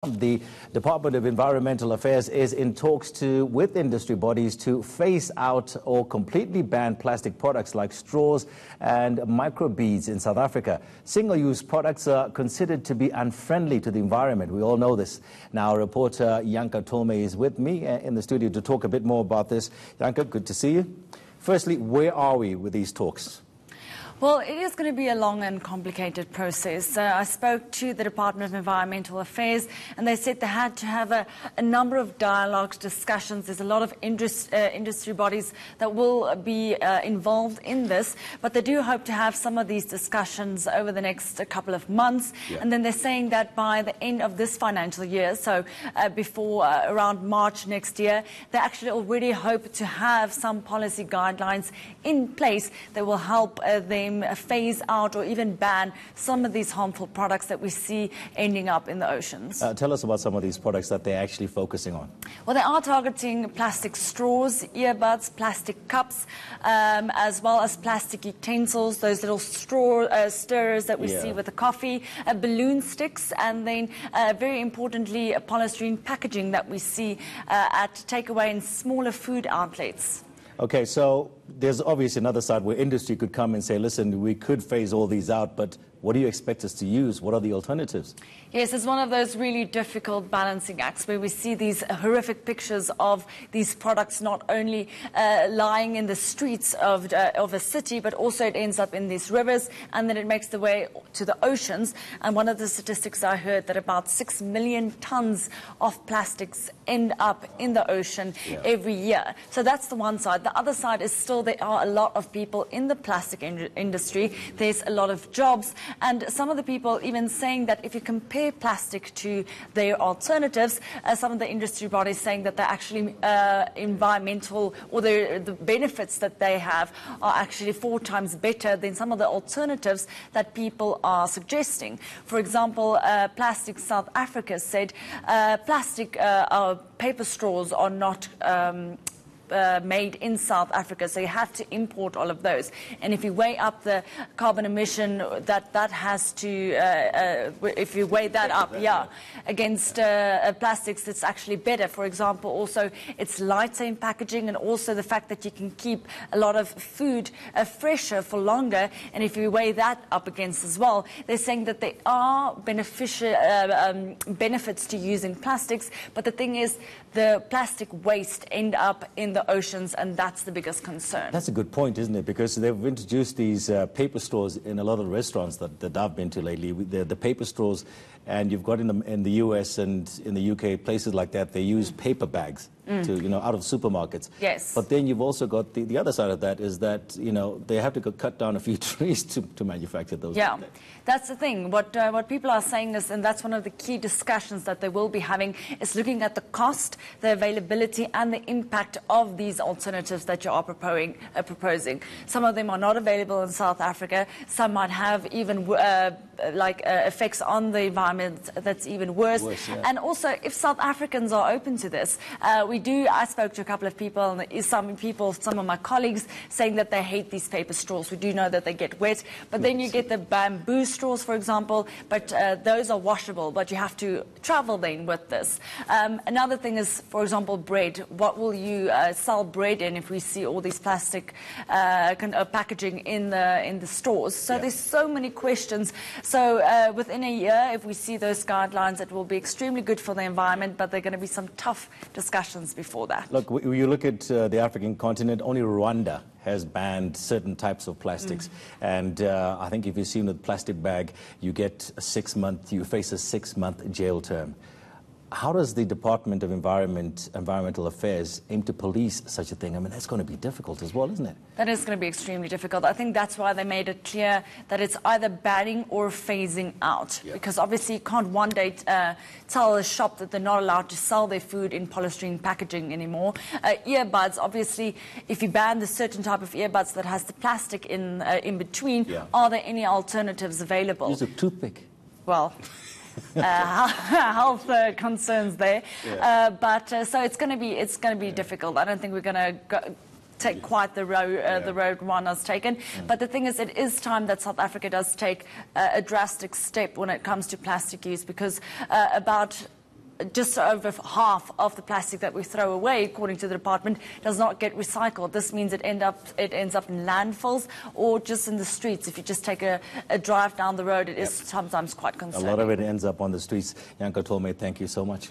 The Department of Environmental Affairs is in talks with industry bodies to phase out or completely ban plastic products like straws and microbeads in South Africa. Single-use products are considered to be unfriendly to the environment. We all know this. Now, reporter Janke Tolmay is with me in the studio to talk a bit more about this. Janke, good to see you. Firstly, where are we with these talks? Well, it is going to be a long and complicated process. I spoke to the Department of Environmental Affairs, and they said they had to have a number of dialogues, discussions. There's a lot of industry bodies that will be involved in this, but they do hope to have some of these discussions over the next couple of months. Yeah. And then they're saying that by the end of this financial year, so before around March next year, they actually already hope to have some policy guidelines in place that will help them phase out or even ban some of these harmful products that we see ending up in the oceans. Tell us about some of these products that they're actually focusing on. Well, they are targeting plastic straws, earbuds, plastic cups, as well as plastic utensils, those little straw stirrers that we see with the coffee, balloon sticks, and then very importantly, polystyrene packaging that we see at takeaway and smaller food outlets. Okay, so there's obviously another side where industry could come and say, listen, we could phase all these out, but what do you expect us to use? What are the alternatives? Yes, it's one of those really difficult balancing acts where we see these horrific pictures of these products not only lying in the streets of a city, but also it ends up in these rivers, and then it makes the way to the oceans. And one of the statistics I heard that about 6 million tons of plastics end up in the ocean every year. So that's the one side. The other side is still there are a lot of people in the plastic industry. There's a lot of jobs. And some of the people even saying that if you compare plastic to their alternatives, some of the industry bodies saying that they're actually environmental, or the benefits that they have are actually 4 times better than some of the alternatives that people are suggesting. For example, Plastic South Africa said plastic paper straws are not made in South Africa, so you have to import all of those. And if you weigh up the carbon emission that has to, if you weigh that up, against plastics, it's actually better. For example, also it's lighter in packaging, and also the fact that you can keep a lot of food fresher for longer. And if you weigh that up against as well, they're saying that there are beneficial benefits to using plastics, but the thing is, the plastic waste end up in the oceans, and that's the biggest concern. That's a good point, isn't it? Because they've introduced these paper straws in a lot of restaurants that I've been to lately. The paper straws, and you've got in the US and in the UK, places like that, they use paper bags to, out of supermarkets. Yes. But then you've also got the other side of that is that, they have to cut down a few trees to manufacture those. Yeah, that's the thing. What people are saying is, and that's one of the key discussions that they will be having, is looking at the cost, the availability, and the impact of these alternatives that you are proposing. Some of them are not available in South Africa. Some might have even effects on the environment that's even worse. And also, if South Africans are open to this, I spoke to a couple of people, and some of my colleagues, saying that they hate these paper straws. We do know that they get wet, but then you get the bamboo straws, for example, but those are washable, but you have to travel then with this. Another thing is, for example, bread. What will you sell bread in if we see all these plastic packaging in the stores? So there's so many questions. So within a year, if we see those guidelines, it will be extremely good for the environment, but there are going to be some tough discussions before that. Look, when you look at the African continent, only Rwanda has banned certain types of plastics. And I think if you've seen the plastic bag, you face a 6-month jail term. How does the Department of Environmental Affairs aim to police such a thing? I mean, that's going to be difficult as well, isn't it? That is going to be extremely difficult. I think that's why they made it clear that it's either banning or phasing out. Because obviously you can't one day tell a shop that they're not allowed to sell their food in polystyrene packaging anymore. Earbuds, obviously, if you ban the certain type of earbuds that has the plastic in between, are there any alternatives available? Use a toothpick. Well... health concerns there, so it's going to be difficult. I don't think we're going to take quite the road one has taken. But the thing is, it is time that South Africa does take a drastic step when it comes to plastic use, because about just over half of the plastic that we throw away, according to the department, does not get recycled. This means it ends up in landfills or just in the streets. If you just take a drive down the road, it is sometimes quite concerning. A lot of it ends up on the streets. Janke Tolmay, thank you so much.